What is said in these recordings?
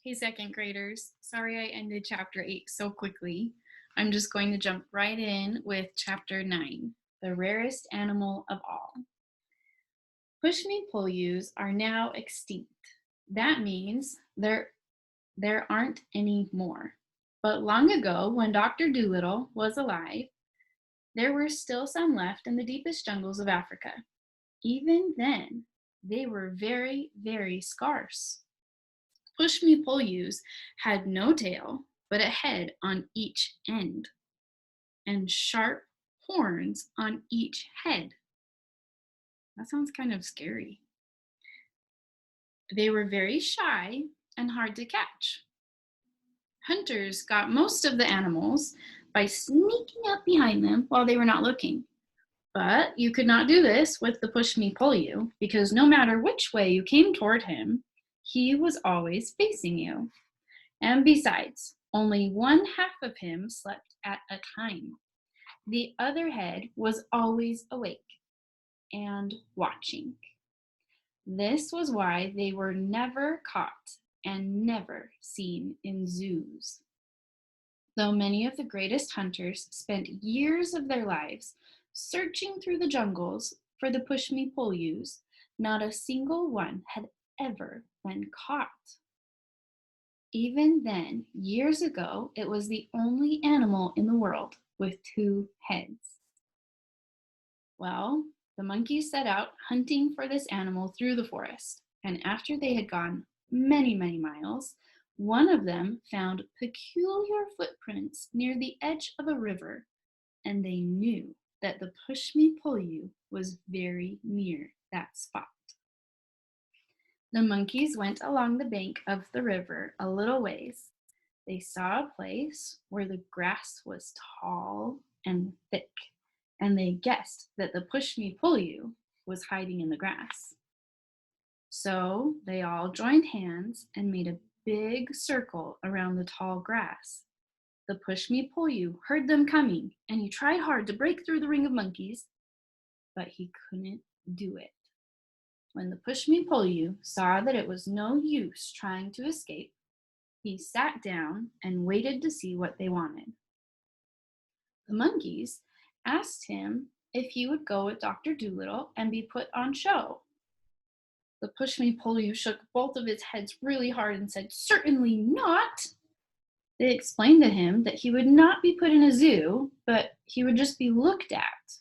Hey, second graders. Sorry I ended chapter 8 so quickly. I'm just going to jump right in with chapter 9, the rarest animal of all. Pushme Pullyous are now extinct. That means there aren't any more. But long ago, when Dr. Dolittle was alive, there were still some left in the deepest jungles of Africa. Even then, they were very, very scarce. Pushme Pullyous had no tail, but a head on each end, and sharp horns on each head. That sounds kind of scary. They were very shy and hard to catch. Hunters got most of the animals by sneaking up behind them while they were not looking. But you could not do this with the Pushme Pullyou, because no matter which way you came toward him, he was always facing you. And besides, only one half of him slept at a time. The other head was always awake and watching. This was why they were never caught and never seen in zoos. Though many of the greatest hunters spent years of their lives searching through the jungles for the Pushme Pullyous, not a single one had ever been caught. Even then, years ago, it was the only animal in the world with two heads. Well, the monkeys set out hunting for this animal through the forest, and after they had gone many, many miles, one of them found peculiar footprints near the edge of a river, and they knew that the Pushme Pullyou was very near that spot. The monkeys went along the bank of the river a little ways. They saw a place where the grass was tall and thick, and they guessed that the Pushme Pullyou was hiding in the grass. So they all joined hands and made a big circle around the tall grass. The Pushme Pullyou heard them coming, and he tried hard to break through the ring of monkeys, but he couldn't do it. When the Pushme Pullyou saw that it was no use trying to escape, he sat down and waited to see what they wanted. The monkeys asked him if he would go with Dr. Dolittle and be put on show. The Pushme Pullyou shook both of its heads really hard and said, "Certainly not." They explained to him that he would not be put in a zoo, but he would just be looked at.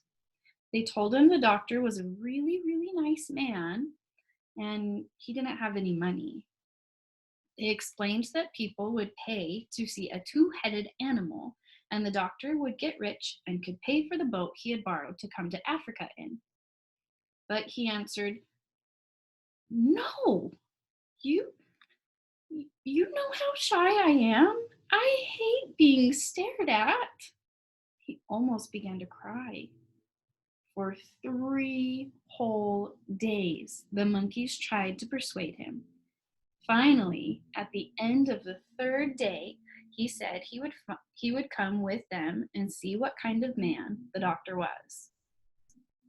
They told him the doctor was a really, really nice man, and he didn't have any money. They explained that people would pay to see a two-headed animal, and the doctor would get rich and could pay for the boat he had borrowed to come to Africa in. But he answered, "No, you know how shy I am. I hate being stared at." He almost began to cry. For 3 whole days, the monkeys tried to persuade him. Finally, at the end of the 3rd day, he said he would come with them and see what kind of man the doctor was.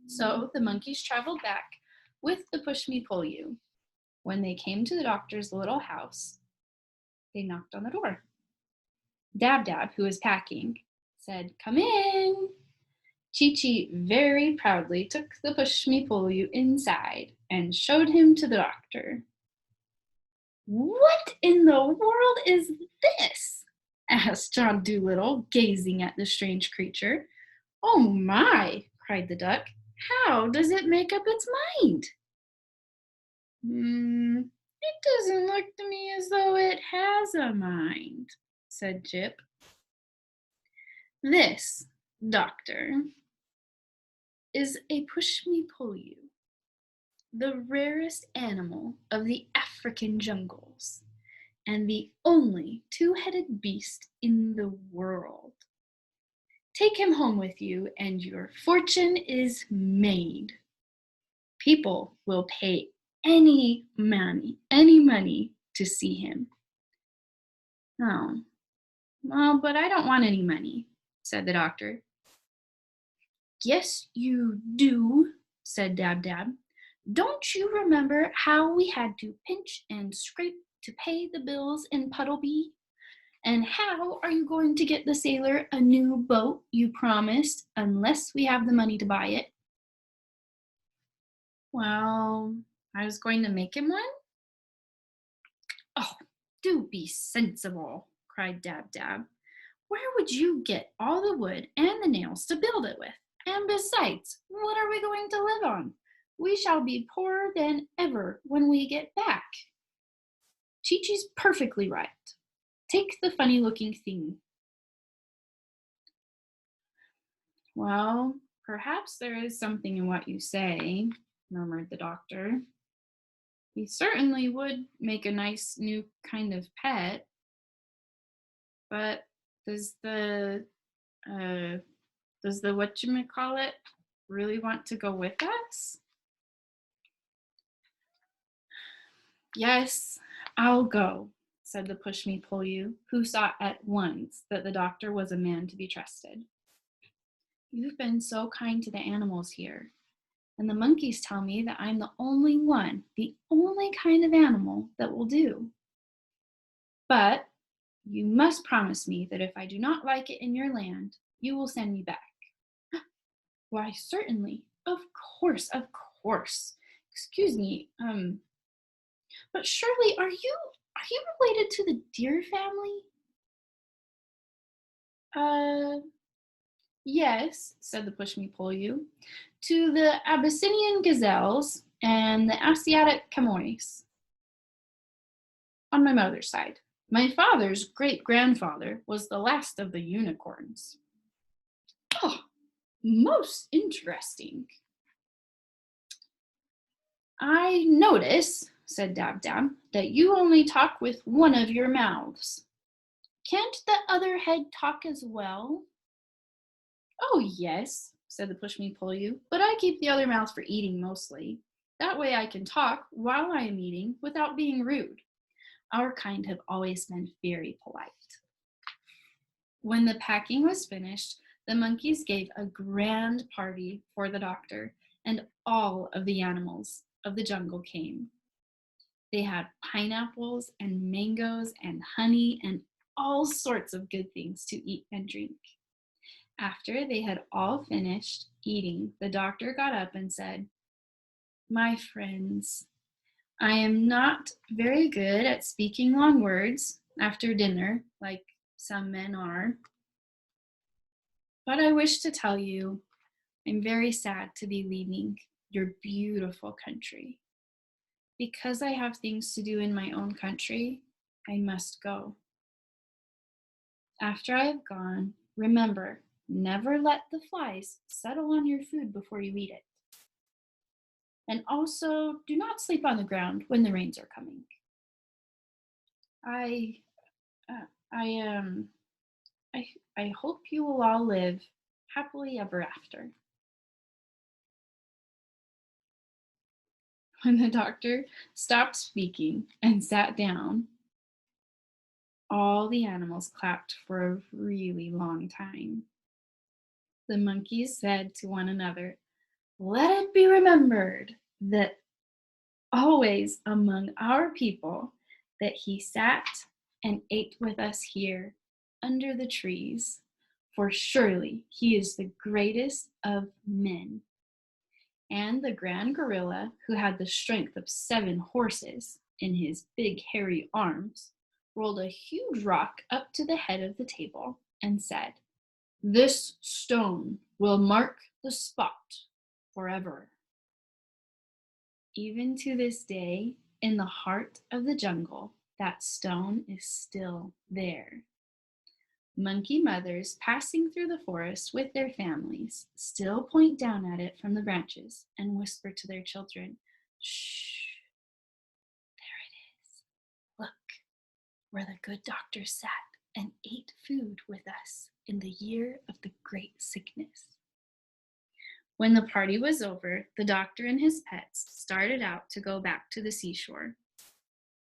So the monkeys traveled back with the Pushme Pullyou. When they came to the doctor's little house, they knocked on the door. Dab Dab, who was packing, said, "Come in." Chi-Chi very proudly took the Pushme Pullyou inside and showed him to the doctor. "What in the world is this?" asked John Dolittle, gazing at the strange creature. "Oh my," cried the duck. "How does it make up its mind?" It doesn't look to me as though it has a mind," said Jip. "This, doctor, is a Pushme Pullyou, the rarest animal of the African jungles, and the only two-headed beast in the world. Take him home with you, and your fortune is made. People will pay any money to see him." "Oh, well, but I don't want any money," said the doctor. "Yes, you do," said Dab Dab. "Don't you remember how we had to pinch and scrape to pay the bills in Puddleby? And how are you going to get the sailor a new boat you promised unless we have the money to buy it? Well, I was going to make him one. Oh, do be sensible, cried Dab Dab. Where would you get all the wood and the nails to build it with? And besides, what are we going to live on? We shall be poorer than ever when we get back. Chi-Chi's perfectly right. Take the funny-looking thing. Well, perhaps there is something in what you say, murmured the doctor. He certainly would make a nice new kind of pet, but does the whatchamacallit really want to go with us? Yes, I'll go, said the Pushme Pullyou, who saw at once that the doctor was a man to be trusted. You've been so kind to the animals here, and the monkeys tell me that I'm the only kind of animal that will do. But you must promise me that if I do not like it in your land, you will send me back. Why, certainly. Of course, of course. Excuse me, but surely are you related to the deer family? Yes, said the Pushme Pullyou, to the Abyssinian gazelles and the Asiatic chamois. On my mother's side. My father's great-grandfather was the last of the unicorns. Oh, most interesting. I notice, said Dab Dab, that you only talk with one of your mouths. Can't the other head talk as well? Oh, yes, said the Pushme Pullyou, but I keep the other mouth for eating mostly. That way I can talk while I am eating without being rude. Our kind have always been very polite. When the packing was finished, the monkeys gave a grand party for the doctor, and all of the animals of the jungle came. They had pineapples and mangoes and honey and all sorts of good things to eat and drink. After they had all finished eating, the doctor got up and said, "My friends, I am not very good at speaking long words after dinner, like some men are. But I wish to tell you, I'm very sad to be leaving your beautiful country. Because I have things to do in my own country, I must go. After I have gone, remember, never let the flies settle on your food before you eat it. And also, do not sleep on the ground when the rains are coming. I hope you will all live happily ever after." When the doctor stopped speaking and sat down, all the animals clapped for a really long time. The monkeys said to one another, "Let it be remembered that always among our people that he sat and ate with us here under the trees, for surely he is the greatest of men." And the grand gorilla, who had the strength of 7 horses in his big hairy arms, rolled a huge rock up to the head of the table and said, "This stone will mark the spot forever." Even to this day, in the heart of the jungle, that stone is still there. Monkey mothers passing through the forest with their families still point down at it from the branches and whisper to their children, "Shh, there it is. Look, where the good doctor sat and ate food with us in the year of the great sickness." When the party was over, the doctor and his pets started out to go back to the seashore.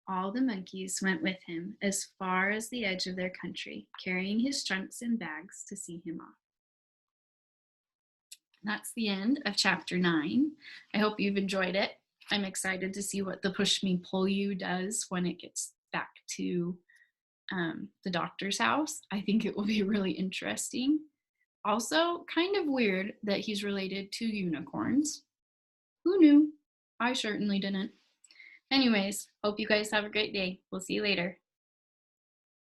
All the monkeys went with him as far as the edge of their country, carrying his trunks and bags to see him off. That's the end of chapter 9. I hope you've enjoyed it. I'm excited to see what the Pushme Pullyou does when it gets back to the doctor's house. I think it will be really interesting. Also, kind of weird that he's related to unicorns. Who knew? I certainly didn't. Anyways, hope you guys have a great day. We'll see you later.